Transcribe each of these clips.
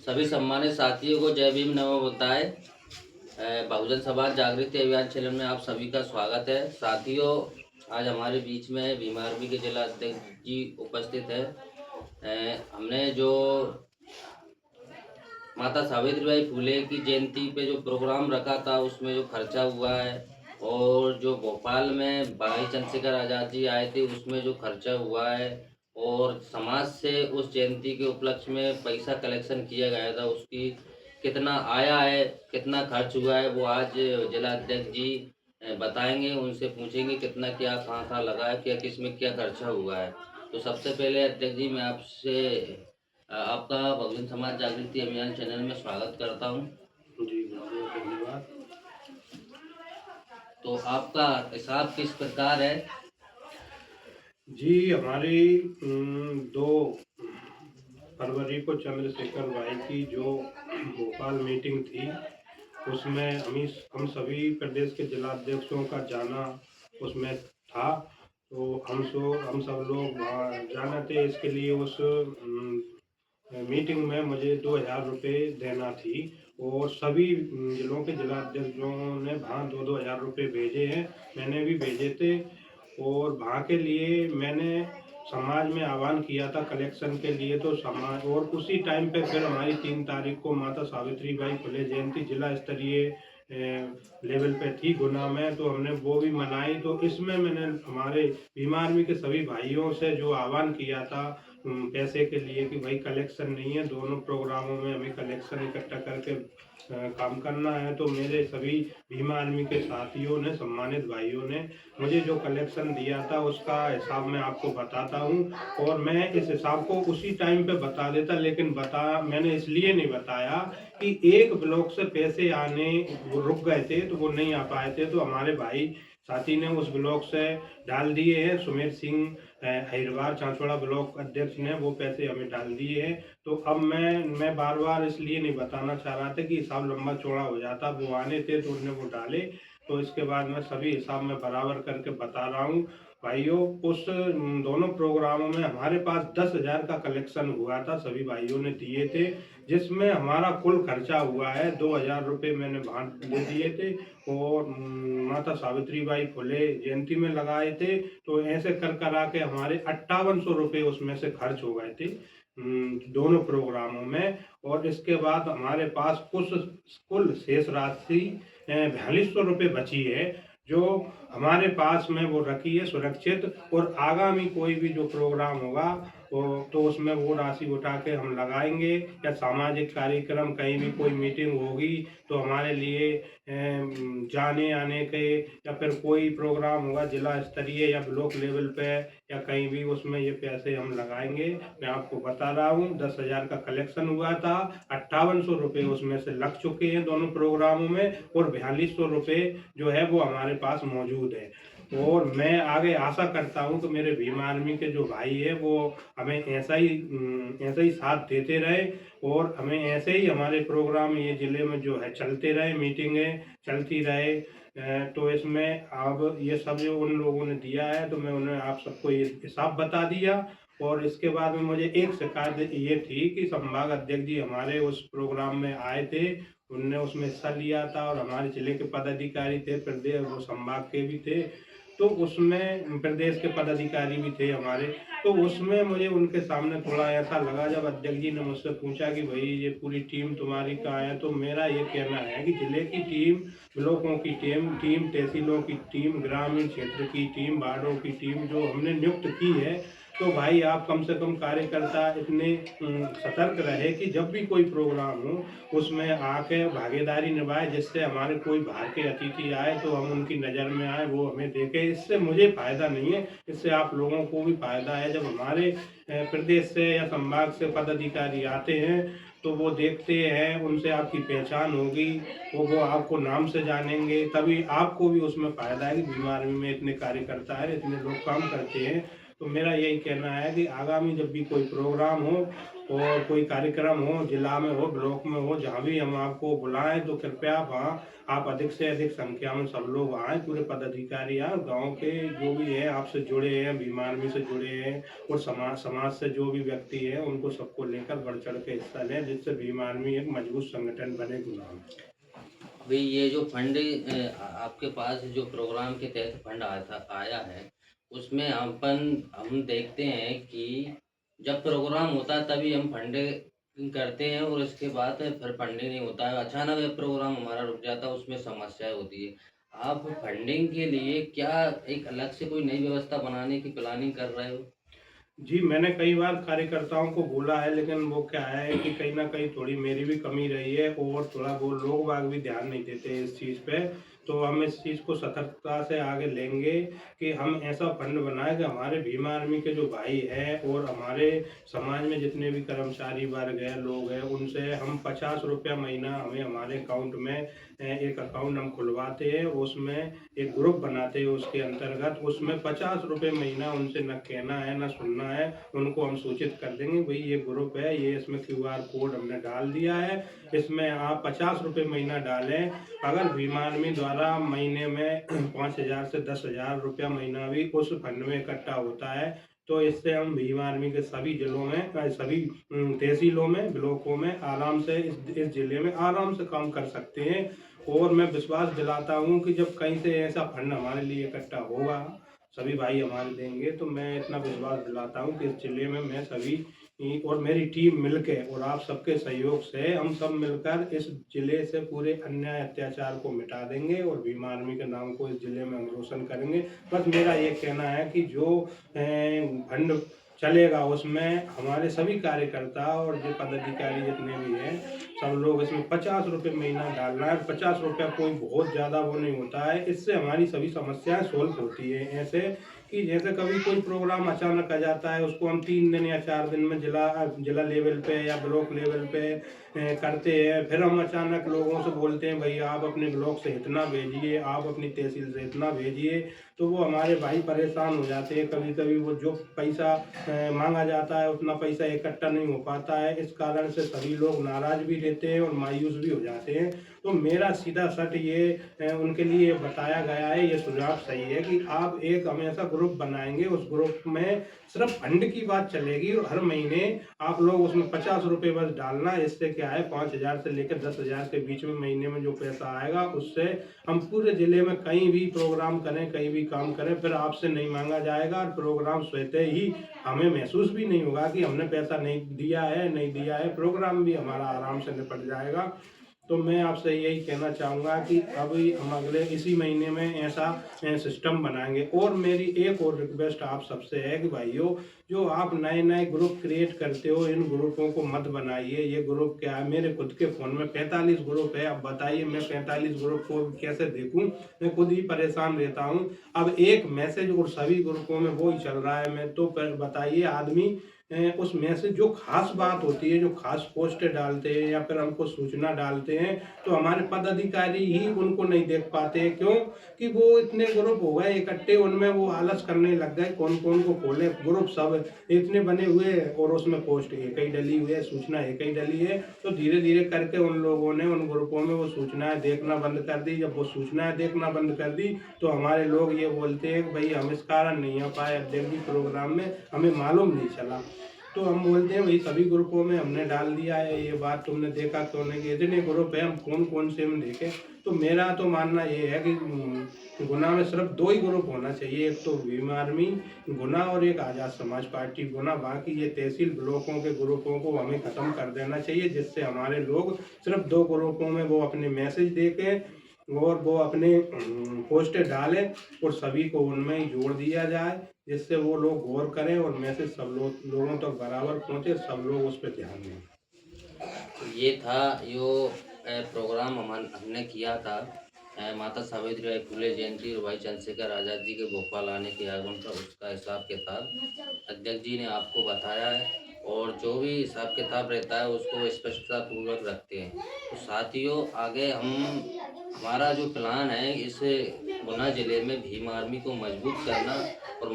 सभी सम्मानित साथियों को जय भीम नमो बुद्धाय। बहुजन समाज जागृति अभियान चैनल में आप सभी का स्वागत है। साथियों, आज हमारे बीच में भीम आर्मी के जिला अध्यक्ष जी उपस्थित है। हमने जो माता सावित्रीबाई फुले की जयंती पे जो प्रोग्राम रखा था उसमें जो खर्चा हुआ है, और जो भोपाल में भाई चंद्रशेखर आज़ाद जी आए थे उसमें जो खर्चा हुआ है, और समाज से उस जयंती के उपलक्ष्य में पैसा कलेक्शन किया गया था, उसकी कितना आया है, कितना खर्च हुआ है, वो आज जिला अध्यक्ष जी बताएंगे। उनसे पूछेंगे कितना क्या कहाँ लगा है, क्या किस में क्या खर्चा हुआ है। तो सबसे पहले अध्यक्ष जी, मैं आपसे आपका बहुजन समाज जागृति अभियान चैनल में स्वागत करता हूं। जी बहुत बहुत धन्यवाद। तो आपका हिसाब किस प्रकार है? जी हमारी 2 फरवरी को चंद्रशेखर भाई की जो भोपाल मीटिंग थी उसमें हम सभी प्रदेश के जिलाध्यक्षों का जाना उसमें था। तो हम सब लोग वहाँ जाना थे। इसके लिए उस मीटिंग में मुझे 2000 रुपये देना थी, और सभी जिलों के जिलाध्यक्षों ने वहाँ 2000 रुपये भेजे हैं। मैंने भी भेजे थे, और वहाँ के लिए मैंने समाज में आह्वान किया था कलेक्शन के लिए। तो समाज, और उसी टाइम पे फिर हमारी 3 तारीख को माता सावित्रीबाई फुले जयंती जिला स्तरीय लेवल पे थी गुना में, तो हमने वो भी मनाई। तो इसमें मैंने हमारे भीम आर्मी के सभी भाइयों से जो आह्वान किया था पैसे के लिए कि भाई कलेक्शन नहीं है, दोनों प्रोग्रामों में हमें कलेक्शन इकट्ठा करके काम करना है। तो मेरे सभी भीम आर्मी के साथियों ने, सम्मानित भाइयों ने मुझे जो कलेक्शन दिया था उसका हिसाब मैं आपको बताता हूँ। और मैं इस हिसाब को उसी टाइम पे बता देता, लेकिन मैंने इसलिए नहीं बताया कि एक ब्लॉक से पैसे आने वो रुक गए थे, तो वो नहीं आ पाए थे। तो हमारे भाई साथी ने उस ब्लॉक से डाल दिए हैं। सुमेर सिंह अहिरवार चांचौड़ा ब्लॉक अध्यक्ष ने वो पैसे हमें डाल दिए हैं। तो अब मैं बार बार इसलिए नहीं बताना चाह रहा था कि हिसाब लंबा चौड़ा हो जाता। वो आने थे तो उन्होंने वो डाले। तो इसके बाद मैं सभी हिसाब में बराबर करके बता रहा हूँ भाइयों। उस दोनों प्रोग्रामों में हमारे पास 10,000 का कलेक्शन हुआ था, सभी भाइयों ने दिए थे, जिसमें हमारा कुल खर्चा हुआ है 2000 रुपये मैंने बांट दे दिए थे, और माता सावित्रीबाई फुले जयंती में लगाए थे। तो ऐसे कर करा के हमारे 5800 रुपये उसमें से खर्च हो गए थे दोनों प्रोग्रामों में। और इसके बाद हमारे पास कुल शेष राशि 4200 रुपये बची है, जो हमारे पास में वो रखी है सुरक्षित। और आगामी कोई भी जो प्रोग्राम होगा तो उसमें वो राशि उठा के हम लगाएंगे, या सामाजिक कार्यक्रम कहीं भी कोई मीटिंग होगी तो हमारे लिए जाने आने के, या फिर कोई प्रोग्राम होगा जिला स्तरीय या ब्लॉक लेवल पे या कहीं भी, उसमें ये पैसे हम लगाएंगे। मैं आपको बता रहा हूँ 10,000 का कलेक्शन हुआ था, 5800 रुपये उसमें से लग चुके हैं दोनों प्रोग्रामों में, और 4200 रुपये जो है वो हमारे पास मौजूद है। और मैं आगे आशा करता हूँ कि मेरे भीम आर्मी के जो भाई है वो हमें ऐसा ही साथ देते रहे, और हमें ऐसे ही हमारे प्रोग्राम ये जिले में जो है चलते रहे, मीटिंगें चलती रहे। तो इसमें अब ये सब जो उन लोगों ने दिया है, तो मैं उन्हें आप सबको ये हिसाब बता दिया। और इसके बाद में मुझे एक शिकायत ये थी कि संभाग अध्यक्ष जी हमारे उस प्रोग्राम में आए थे, उनने उसमें हिस्सा लिया था, और हमारे जिले के पदाधिकारी थे, प्रदेश वो संभाग के भी थे, तो उसमें प्रदेश के पदाधिकारी भी थे हमारे। तो उसमें मुझे उनके सामने थोड़ा ऐसा लगा, जब अध्यक्ष जी ने मुझसे पूछा कि भाई ये पूरी टीम तुम्हारी कहाँ है, तो मेरा ये कहना है कि जिले की टीम, ब्लॉकों की टीम तहसीलों की टीम, ग्रामीण क्षेत्र की टीम, वार्डों की टीम जो हमने नियुक्त की है, तो भाई आप कम से कम कार्यकर्ता इतने सतर्क रहे कि जब भी कोई प्रोग्राम हो उसमें आके भागीदारी निभाए, जिससे हमारे कोई बाहर के अतिथि आए तो हम उनकी नज़र में आए, वो हमें देखे। इससे मुझे फ़ायदा नहीं है, इससे आप लोगों को भी फ़ायदा है। जब हमारे प्रदेश से या संभाग से पदाधिकारी आते हैं तो वो देखते हैं, उनसे आपकी पहचान होगी, वो आपको नाम से जानेंगे, तभी आपको भी उसमें फ़ायदा है कि भीम आर्मी में इतने कार्यकर्ता है, इतने लोग काम करते हैं। तो मेरा यही कहना है कि आगामी जब भी कोई प्रोग्राम हो और कोई कार्यक्रम हो, जिला में हो, ब्लॉक में हो, जहाँ भी हम आपको बुलाएँ तो कृपया वहाँ आप अधिक से अधिक संख्या में सब लोग आएँ, पूरे पदाधिकारी आएँ, गाँव के जो भी हैं आपसे जुड़े हैं, भीम आर्मी से जुड़े हैं और समाज समाज से जो भी व्यक्ति है उनको सबको लेकर बढ़-चढ़ के हिस्सा लें, जिससे भीम आर्मी एक मजबूत संगठन बने गुलाम। अभी ये जो फंड आपके पास जो प्रोग्राम के तहत फंड आया है, उसमें हम देखते हैं कि जब प्रोग्राम होता है तभी हम फंडिंग करते हैं और इसके बाद फिर फंडिंग नहीं होता है। अचानक ये प्रोग्राम हमारा रुक जाता है, उसमें समस्याएँ होती है। आप फंडिंग के लिए क्या एक अलग से कोई नई व्यवस्था बनाने की प्लानिंग कर रहे हो? जी, मैंने कई बार कार्यकर्ताओं को बोला है, लेकिन वो क्या है कि कहीं न कहीं थोड़ी मेरी भी कमी रही है और थोड़ा वो लोग-बाग भी ध्यान नहीं देते इस चीज़ पे। तो हम इस चीज़ को सतर्कता से आगे लेंगे कि हम ऐसा फंड बनाएँ कि हमारे भीम आर्मी के जो भाई हैं और हमारे समाज में जितने भी कर्मचारी वर्ग हैं, लोग हैं, उनसे हम ₹50 महीना हमें हमारे अकाउंट में एक अकाउंट हम खुलवाते हैं, उसमें एक ग्रुप बनाते हैं उसके अंतर्गत, उसमें ₹50 महीना उनसे न कहना है, न सुनना है, उनको हम सूचित कर देंगे भई ये ग्रुप है, ये इसमें क्यूआर कोड हमने डाल दिया है, इसमें आप ₹50 महीना डालें। अगर भीम आर्मी द्वारा महीने में 5,000 से 10,000 रुपया महीना भी उस फंड में इकट्ठा होता है, तो इससे हम भीम आर्मी के सभी जिलों में सभी तहसीलों में, ब्लॉकों में आराम से इस जिले में आराम से काम कर सकते हैं। और मैं विश्वास दिलाता हूँ कि जब कहीं से ऐसा फंड हमारे लिए इकट्ठा होगा, सभी भाई हमारे देंगे, तो मैं इतना विश्वास दिलाता हूँ कि इस जिले में मैं सभी और मेरी टीम मिलके और आप सबके सहयोग से हम सब मिलकर इस जिले से पूरे अन्याय अत्याचार को मिटा देंगे और भीम आर्मी के नाम को इस जिले में हम रोशन करेंगे। बस मेरा ये कहना है कि जो फंड चलेगा उसमें हमारे सभी कार्यकर्ता और जो पदाधिकारी जितने भी हैं, सब लोग इसमें ₹50 महीना डालना है। ₹50 कोई बहुत ज़्यादा वो नहीं होता है, इससे हमारी सभी समस्याएँ सॉल्व होती हैं। ऐसे कि जैसे कभी कोई प्रोग्राम अचानक आ जाता है, उसको हम 3 दिन या 4 दिन में जिला लेवल पे या ब्लॉक लेवल पे करते हैं। फिर हम अचानक लोगों से बोलते हैं भई आप अपने ब्लॉक से इतना भेजिए, आप अपनी तहसील से इतना भेजिए, तो वो हमारे भाई परेशान हो जाते हैं। कभी-कभी वो जो पैसा माँगा जाता है उतना पैसा इकट्ठा नहीं हो पाता है। इस कारण से सभी लोग नाराज़ भी रहते हैं और मायूस भी हो जाते हैं। तो मेरा सीधा सट ये उनके लिए बताया गया है, ये सुझाव सही है कि आप एक हमेशा ग्रुप बनाएँगे, उस ग्रुप में सिर्फ़ फंड की बात चलेगी और हर महीने आप लोग उसमें ₹50 बस डालना। इससे क्या है 5,000 से लेकर 10,000 के बीच में महीने में जो पैसा आएगा, उससे हम पूरे ज़िले में कहीं भी प्रोग्राम करें, कहीं भी काम करें, फिर आपसे नहीं माँगा जाएगा और प्रोग्राम स्वतः ही हमें महसूस भी नहीं होगा कि हमने पैसा नहीं दिया है, प्रोग्राम भी हमारा आराम से निपट जाएगा। तो मैं आपसे यही कहना चाहूँगा कि अभी हम अगले इसी महीने में ऐसा सिस्टम बनाएँगे। और मेरी एक और रिक्वेस्ट आप सबसे है कि भाइयों, जो आप नए-नए ग्रुप क्रिएट करते हो, इन ग्रुपों को मत बनाइए। ये ग्रुप क्या है, मेरे खुद के फ़ोन में 45 ग्रुप है। अब बताइए मैं 45 ग्रुप को कैसे देखूँ? मैं खुद ही परेशान रहता हूँ। अब एक मैसेज और सभी ग्रुपों में वो ही चल रहा है, मैं तो फिर बताइए आदमी उसमें से जो ख़ास बात होती है, जो ख़ास पोस्ट डालते हैं या फिर हमको सूचना डालते हैं, तो हमारे पदाधिकारी ही उनको नहीं देख पाते हैं। क्यों? कि वो इतने ग्रुप हो गए इकट्ठे, उनमें वो आलस करने लग गए, कौन-कौन को खोले ग्रुप सब इतने बने हुए हैं और उसमें पोस्ट एक ही डली हुई है, सूचना एक ही डली है। तो धीरे-धीरे करके उन लोगों ने उन ग्रुपों में वो सूचनाएँ देखना बंद कर दी। जब वो सूचनाएँ देखना बंद कर दी, तो हमारे लोग ये बोलते हैं कि भई हम इस कारण नहीं आ पाए अध्यक्ष जी प्रोग्राम में, हमें मालूम नहीं चला। तो हम बोलते हैं भई सभी ग्रुपों में हमने डाल दिया है, ये बात तुमने देखा क्यों नहीं? कि इतने ग्रुप हैं, हम कौन-कौन से में देखें? तो मेरा तो मानना ये है कि गुना में सिर्फ़ 2 ही ग्रुप होना चाहिए, एक तो भीम आर्मी गुना और एक आज़ाद समाज पार्टी गुना। बाकी ये तहसील ब्लॉकों के ग्रुपों को हमें ख़त्म कर देना चाहिए, जिससे हमारे लोग सिर्फ़ 2 ग्रुपों में वो अपने मैसेज देखें और वो अपने पोस्ट डालें और सभी को उनमें ही जोड़ दिया जाए, जिससे वो लोग गौर करें और मैसेज सब लोगों तक बराबर पहुँचे, सब लोग उस पे ध्यान दें। तो ये था यो प्रोग्राम हमने किया था माता सावित्रीबाई फुले जयंती और भाई चंद्रशेखर आज़ाद जी के भोपाल आने के आगमन का उसका हिसाब किताब अध्यक्ष जी ने आपको बताया है और जो भी हिसाब किताब रहता है उसको स्पष्टता पूर्वक रखते हैं। तो साथियों आगे हमारा जो प्लान है इस गुना जिले में भीम आर्मी को मजबूत करना और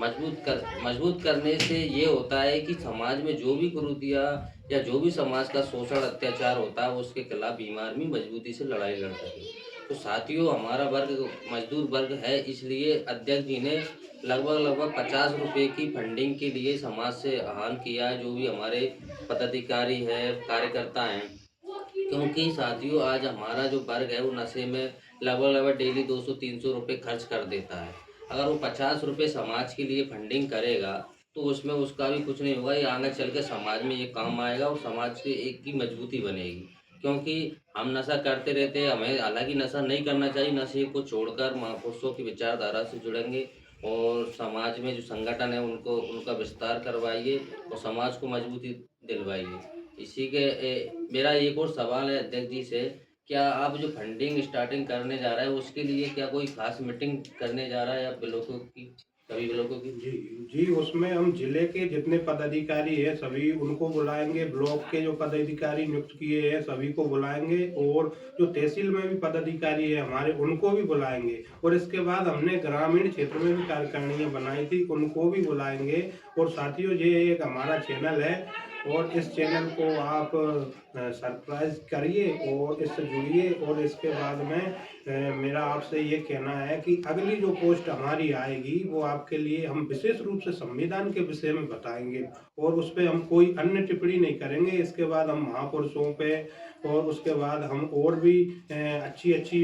मजबूत करने से ये होता है कि समाज में जो भी कुरीतियाँ या जो भी समाज का शोषण अत्याचार होता है उसके खिलाफ भीम आर्मी मजबूती से लड़ाई लड़ सके। तो साथियों, हमारा वर्ग मजदूर वर्ग है, इसलिए अध्यक्ष जी ने लगभग 50 रुपए की फंडिंग के लिए समाज से आह्वान किया है, जो भी हमारे पदाधिकारी है, कार्यकर्ता हैं। क्योंकि साथियों, आज हमारा जो वर्ग है वो नशे में लगभग डेली 200-300 रुपए खर्च कर देता है। अगर वो 50 रुपए समाज के लिए फंडिंग करेगा तो उसमें उसका भी कुछ नहीं होगा, ये आगे चल के समाज में ये काम आएगा और समाज के एक की मजबूती बनेगी। क्योंकि हम नशा करते रहते हैं, हमें हालांकि नशा नहीं करना चाहिए, नशे को छोड़कर महापुरुषों की विचारधारा से जुड़ेंगे और समाज में जो संगठन है उनको उनका विस्तार करवाइए और समाज को मजबूती दिलवाइए। इसी के मेरा एक और सवाल है अध्यक्ष जी से, क्या आप जो फंडिंग स्टार्टिंग करने जा रहे हैं उसके लिए क्या कोई खास मीटिंग करने जा रहा है या ब्लॉकों की, सभी ब्लॉकों की? जी, जी, उसमें हम जिले के जितने पदाधिकारी हैं सभी उनको बुलाएँगे, ब्लॉक के जो पदाधिकारी नियुक्त किए हैं सभी को बुलाएँगे और जो तहसील में भी पदाधिकारी हैं हमारे उनको भी बुलाएँगे और इसके बाद हमने ग्रामीण क्षेत्र में भी कार्यकारिणियाँ बनाई थी, उनको भी बुलाएँगे। और साथियों, ये एक हमारा चैनल है और इस चैनल को आप सब्सक्राइब करिए और इससे जुड़िए। और इसके बाद में मेरा आपसे ये कहना है कि अगली जो पोस्ट हमारी आएगी वो आपके लिए हम विशेष रूप से संविधान के विषय में बताएंगे और उस पे हम कोई अन्य टिप्पणी नहीं करेंगे। इसके बाद हम महापुरुषों पे और उसके बाद हम और भी अच्छी अच्छी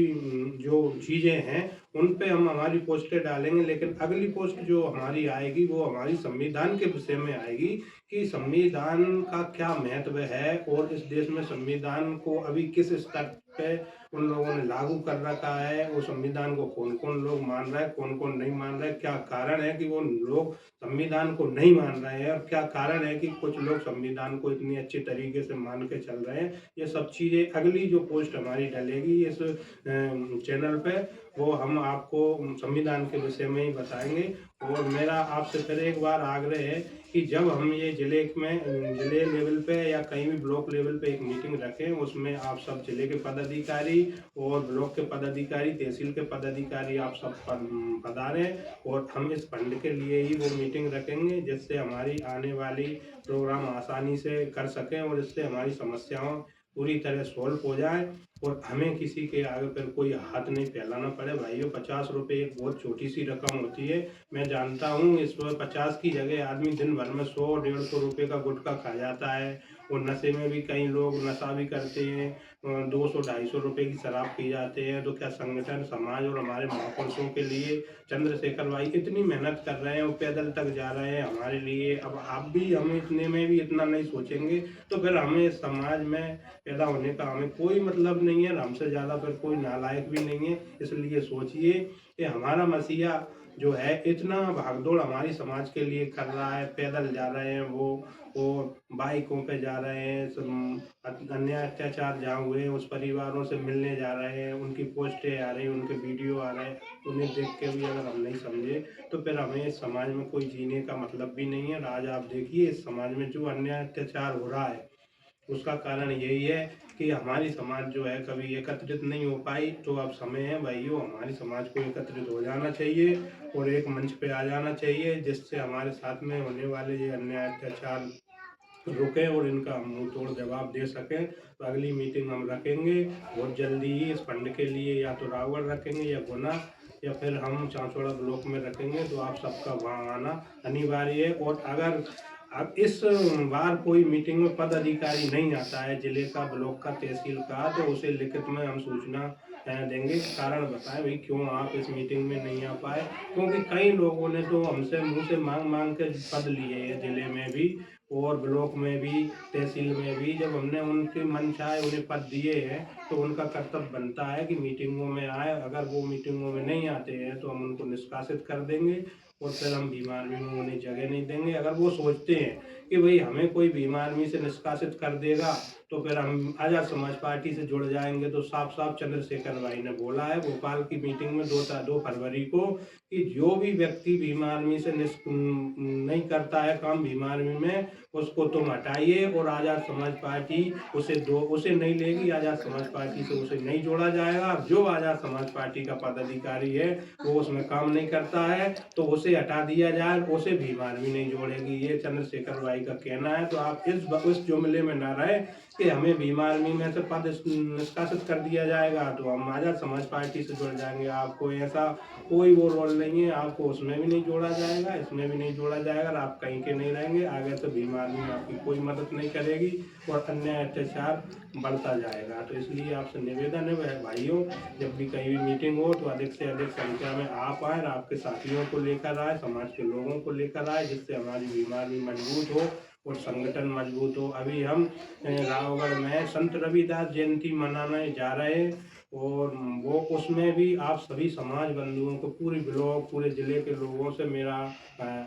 जो चीज़ें हैं उन पे हम हमारी पोस्टें डालेंगे। लेकिन अगली पोस्ट जो हमारी आएगी वो हमारी संविधान के विषय में आएगी कि संविधान का क्या महत्व है और इस देश में संविधान को अभी किस स्तर पे उन लोगों ने लागू कर रखा है। वो संविधान को कौन कौन लोग मान रहा है, कौन कौन नहीं मान रहा है, क्या कारण है कि वो लोग संविधान को नहीं मान रहे हैं और क्या कारण है कि कुछ लोग संविधान को इतनी अच्छे तरीके से मान के चल रहे हैं। ये सब चीज़ें अगली जो पोस्ट हमारी डलेगी इस चैनल पे वो हम आपको संविधान के विषय में ही बताएंगे। और मेरा आपसे फिर एक बार आग्रह है कि जब हम ये जिले लेवल पे या कहीं भी ब्लॉक लेवल पे एक मीटिंग रखें उसमें आप सब जिले के पदाधिकारी और ब्लॉक के पदाधिकारी, तहसील के पदाधिकारी आप सब पधारें और हम इस फंड के लिए ही वो मीटिंग रखेंगे जिससे हमारी आने वाली प्रोग्राम आसानी से कर सकें और इससे हमारी समस्याओं पूरी तरह सॉल्व हो जाए और हमें किसी के आगे पर कोई हाथ नहीं फैलाना पड़े। भाइयों, 50 रुपये एक बहुत छोटी सी रकम होती है। मैं जानता हूँ इस 50 की जगह आदमी दिन भर में 100-150 रुपये का गुटखा खा जाता है और नशे में भी कई लोग नशा भी करते हैं। 200-250 रुपये की शराब पी जाते हैं। तो क्या संगठन, समाज और हमारे महापुरुषों के लिए चंद्रशेखर भाई इतनी मेहनत कर रहे हैं, वो पैदल तक जा रहे हैं हमारे लिए, अब आप भी हम इतने में भी इतना नहीं सोचेंगे तो फिर हमें समाज में पैदा होने का हमें कोई मतलब नहीं है। हमसे ज़्यादा फिर कोई नालायक भी नहीं है। इसलिए सोचिए कि हमारा मसीहा जो है इतना भागदौड़ हमारी समाज के लिए कर रहा है, पैदल जा रहे हैं वो और बाइकों पे जा रहे हैं, अन्याय अत्याचार जहाँ हुए हैं उस परिवारों से मिलने जा रहे हैं, उनकी पोस्टें आ रही हैं, उनके वीडियो आ रहे हैं। उन्हें देख के भी अगर हम नहीं समझे तो फिर हमें इस समाज में कोई जीने का मतलब भी नहीं है। और आज आप देखिए इस समाज में जो अन्याय अत्याचार हो रहा है उसका कारण यही है कि हमारी समाज जो है कभी एकत्रित नहीं हो पाई। तो अब समय है भाइयों, हमारी समाज को एकत्रित हो जाना चाहिए और एक मंच पे आ जाना चाहिए जिससे हमारे साथ में होने वाले ये अन्याय अत्याचार रुकें और इनका हम मुंह तोड़ जवाब दे सकें। तो अगली मीटिंग हम रखेंगे बहुत जल्दी ही इस फंड के लिए, या तो रावगढ़ रखेंगे या गुना या फिर हम चांचौड़ा ब्लॉक में रखेंगे। तो आप सबका वहाँ आना अनिवार्य है। और अगर अब इस बार कोई मीटिंग में पद अधिकारी नहीं आता है जिले का, ब्लॉक का, तहसील का, तो उसे लिखित में हम सूचना देंगे। कारण बताएं भाई क्यों आप इस मीटिंग में नहीं आ पाए। क्योंकि कई लोगों ने तो हमसे मुंह से मांग मांग के पद लिए हैं जिले में भी और ब्लॉक में भी, तहसील में भी। जब हमने उनकी मनचाहे उन्हें पद दिए हैं तो उनका कर्तव्य बनता है कि मीटिंगों में आए। अगर वो मीटिंगों में नहीं आते हैं तो हम उनको निष्कासित कर देंगे और फिर हम भीम आर्मी में उन्हें जगह नहीं देंगे। अगर वो सोचते हैं कि भाई हमें कोई भीम आर्मी से निष्कासित कर देगा तो फिर हम आज़ाद समाज पार्टी से जुड़ जाएंगे। तो साफ साफ चंद्रशेखर भाई ने बोला है भोपाल की मीटिंग में 2 फरवरी को कि जो भी व्यक्ति भीम आर्मी से नहीं करता है काम भीम आर्मी में उसको तुम हटाइए और आज़ाद समाज पार्टी उसे नहीं लेगी। आज़ाद समाज पार्टी से उसे नहीं जोड़ा जाएगा। जो आज़ाद समाज पार्टी का पदाधिकारी है वो उसमें काम नहीं करता है तो उसे हटा दिया जाए, उसे भीम आर्मी नहीं जोड़ेगी। ये चंद्रशेखर भाई का कहना है। तो आप इस जुमले में ना रहे कि हमें भीम आर्मी में से पद निष्कासित कर दिया जाएगा तो हम आज़ाद समाज पार्टी से जुड़ जाएंगे। आपको ऐसा कोई वो रोल नहीं है, आपको उसमें भी नहीं जोड़ा जाएगा, इसमें भी नहीं जोड़ा जाएगा और आप कहीं के नहीं रहेंगे। आगे से भीम आर्मी आपकी कोई मदद नहीं करेगी और अन्याय अत्याचार बढ़ता जाएगा। तो इसलिए आपसे निवेदन है भाइयों, जब भी कहीं भी मीटिंग हो तो अधिक से अधिक संख्या में आप आए और आपके साथियों को लेकर आए, समाज के लोगों को लेकर आए, जिससे हमारी भीम आर्मी मजबूत हो और संगठन मजबूत हो। अभी हम रावगढ़ में संत रविदास जयंती मनाने जा रहे हैं और वो उसमें भी आप सभी समाज बंधुओं को, पूरे ब्लॉक पूरे ज़िले के लोगों से मेरा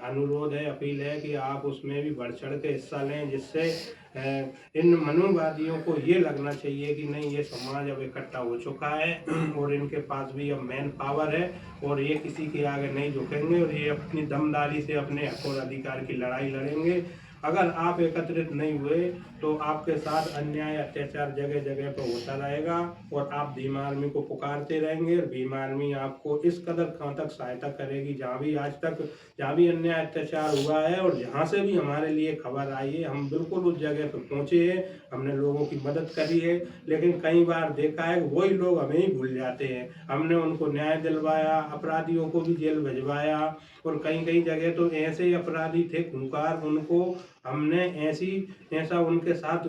अनुरोध है, अपील है कि आप उसमें भी बढ़ चढ़ के हिस्सा लें, जिससे इन मनुवादियों को ये लगना चाहिए कि नहीं, ये समाज अब इकट्ठा हो चुका है और इनके पास भी अब मैन पावर है और ये किसी के आगे नहीं झुकेंगे और ये अपनी दमदारी से अपने हक और अधिकार की लड़ाई लड़ेंगे। अगर आप एकत्रित नहीं हुए तो आपके साथ अन्याय अत्याचार जगह जगह पर होता रहेगा और आप भीम आर्मी को पुकारते रहेंगे और भीम आर्मी आपको इस कदर कहाँ तक सहायता करेगी। जहाँ भी आज तक जहाँ भी अन्याय अत्याचार हुआ है और जहाँ से भी हमारे लिए खबर आई है, हम बिल्कुल उस जगह पर पहुँचे हैं, हमने लोगों की मदद करी है। लेकिन कई बार देखा है वही लोग हमें ही भूल जाते हैं। हमने उनको न्याय दिलवाया, अपराधियों को भी जेल भिजवाया और कई कई जगह तो ऐसे अपराधी थे खूंखार, उनको हमने ऐसा उनके साथ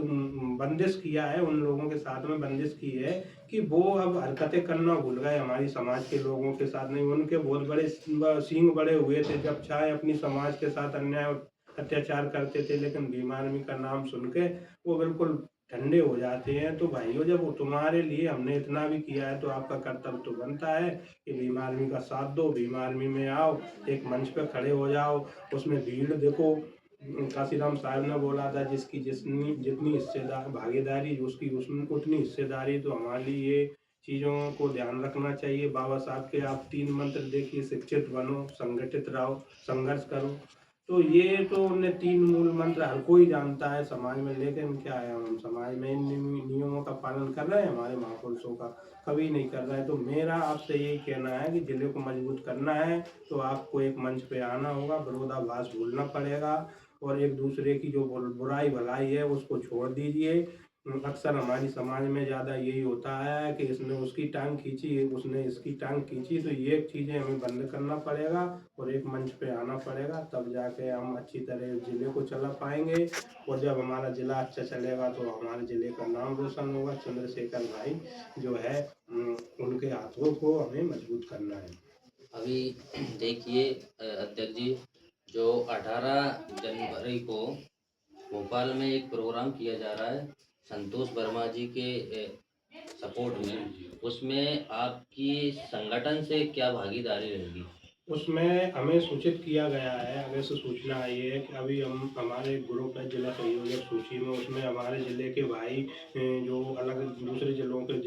बंदिश किया है, उन लोगों के साथ में बंदिश की है कि वो अब हरकतें करना भूल गए, हमारी समाज के लोगों के साथ नहीं। उनके बहुत बड़े सींग बड़े हुए थे जब चाहे अपनी समाज के साथ अन्याय और अत्याचार करते थे, लेकिन भीम आर्मी का नाम सुन के वो बिल्कुल ठंडे हो जाते हैं। तो भाइयों, जब वो तुम्हारे लिए हमने इतना भी किया है तो आपका कर्तव्य तो बनता है कि भीम आर्मी का साथ दो, भीम आर्मी में आओ, एक मंच पे खड़े हो जाओ, उसमें भीड़ देखो। काशीराम साहब ने बोला था जिसकी जितनी जितनी हिस्सेदार भागीदारी उसकी उतनी हिस्सेदारी। तो हमारे लिए ये चीज़ों को ध्यान रखना चाहिए। बाबा साहब के आप 3 मंत्र देखिए, शिक्षित बनो, संगठित रहो, संघर्ष करो। तो ये तो उन्हें 3 मूल मंत्र हर कोई जानता है समाज में, लेकिन क्या है, हम समाज में इन नियमों का पालन कर रहे हैं, हमारे महापुरुषों का कभी नहीं कर रहे हैं। तो मेरा आपसे यही कहना है कि जिले को मजबूत करना है तो आपको एक मंच पे आना होगा, विरोधाभास भूलना पड़ेगा और एक दूसरे की जो बुराई भलाई है उसको छोड़ दीजिए। अक्सर हमारी समाज में ज़्यादा यही होता है कि इसने उसकी टांग खींची, उसने इसकी टांग खींची। तो ये चीज़ें हमें बंद करना पड़ेगा और एक मंच पे आना पड़ेगा, तब जाके हम अच्छी तरह ज़िले को चला पाएंगे। और जब हमारा ज़िला अच्छा चलेगा तो हमारे ज़िले का नाम रोशन होगा। चंद्रशेखर भाई जो है उनके हाथों को हमें मजबूत करना है। अभी देखिए अध्यक्ष जी, जो 18 जनवरी को भोपाल में एक प्रोग्राम किया जा रहा है संतोष वर्मा जी के सपोर्ट में, उसमें आपकी संगठन से क्या भागीदारी रहेगी? उसमें हमें सूचित किया गया है, आगे से सूचना आई है कि अभी हम हमारे ग्रुप है जिला संयोजक सूची में, उसमें हमारे ज़िले के भाई जो अलग दूसरे ज़िलों के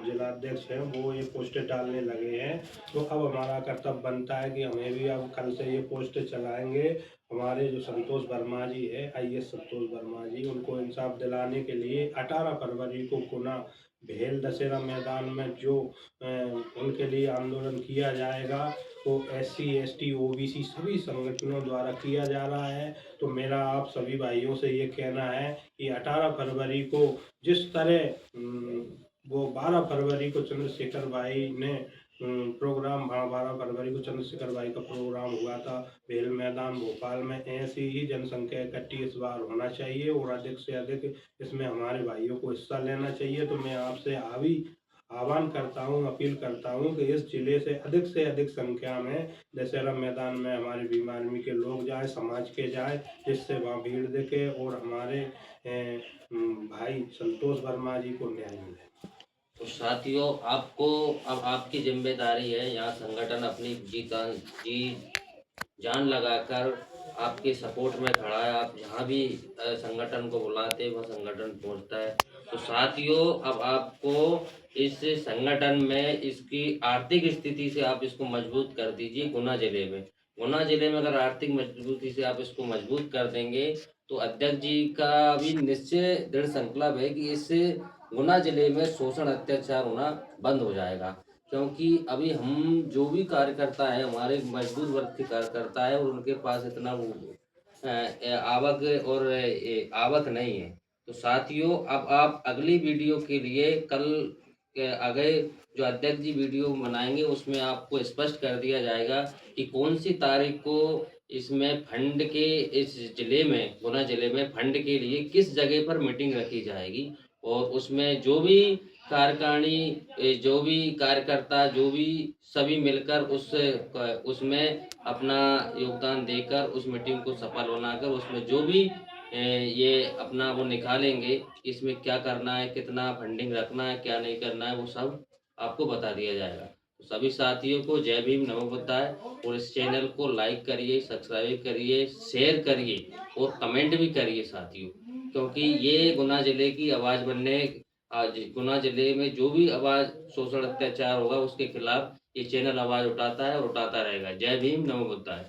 जिलाध्यक्ष हैं वो ये पोस्टर डालने लगे हैं। तो अब हमारा कर्तव्य बनता है कि हमें भी अब कल से ये पोस्टर चलाएंगे। हमारे जो संतोष वर्मा जी है, IAS संतोष वर्मा जी, उनको इंसाफ दिलाने के लिए 18 फरवरी को पुनः भेल दशहरा मैदान में जो उनके लिए आंदोलन किया जाएगा वो SC ST OBC सभी संगठनों द्वारा किया जा रहा है। तो मेरा आप सभी भाइयों से ये कहना है कि 18 फरवरी को जिस तरह वो 12 फरवरी को चंद्रशेखर भाई ने प्रोग्राम, हाँ 12 फरवरी को चंद्रशेखर भाई का प्रोग्राम हुआ था भेल मैदान भोपाल में, ऐसी ही जनसंख्या इकट्ठी इस बार होना चाहिए और अधिक से अधिक इसमें हमारे भाइयों को हिस्सा लेना चाहिए। तो मैं आपसे आह्वान करता हूँ, अपील करता हूँ कि इस जिले से अधिक संख्या में दशहरा मैदान में हमारे भीम आर्मी के लोग जाए, समाज के जाए, जिससे वहाँ भीड़ दिखे और हमारे भाई संतोष वर्मा जी को न्याय मिले। तो साथियों, आपको अब आपकी जिम्मेदारी है, यहाँ संगठन अपनी जी जान लगाकर आपके सपोर्ट में खड़ा है। आप जहाँ भी संगठन को बुलाते हैं वह संगठन पहुँचता है। तो साथियों, अब आपको इस संगठन में इसकी आर्थिक स्थिति से आप इसको मजबूत कर दीजिए गुना जिले में। गुना जिले में अगर आर्थिक मजबूती से आप इसको मजबूत कर देंगे तो अध्यक्ष जी का भी निश्चय दृढ़ संकल्प है कि इससे गुना जिले में शोषण अत्याचार होना बंद हो जाएगा। क्योंकि अभी हम जो भी कार्यकर्ता है हमारे मजदूर वर्ग के कार्यकर्ता है और उनके पास इतना वो आवक और आवक नहीं है। तो साथियों अब आप अगली वीडियो के लिए कल के आगे जो अध्यक्ष जी वीडियो बनाएंगे उसमें आपको स्पष्ट कर दिया जाएगा कि कौन सी तारीख को इसमें फंड के इस जिले में गुना जिले में फंड के लिए किस जगह पर मीटिंग रखी जाएगी और उसमें जो भी कार्यकारिणी जो भी कार्यकर्ता जो भी सभी मिलकर उसमें अपना योगदान देकर उस मीटिंग को सफल बनाकर उसमें जो भी ये अपना वो निकालेंगे कि इसमें क्या करना है, कितना फंडिंग रखना है, क्या नहीं करना है, वो सब आपको बता दिया जाएगा। तो सभी साथियों को जय भीम नमो बुद्धाय और इस चैनल को लाइक करिए, सब्सक्राइब करिए, शेयर करिए और कमेंट भी करिए साथियों, क्योंकि ये गुना जिले की आवाज़ बनने आज गुना जिले में जो भी आवाज़ शोषण अत्याचार होगा उसके खिलाफ ये चैनल आवाज़ उठाता है और उठाता रहेगा। जय भीम नमो बुद्धाय।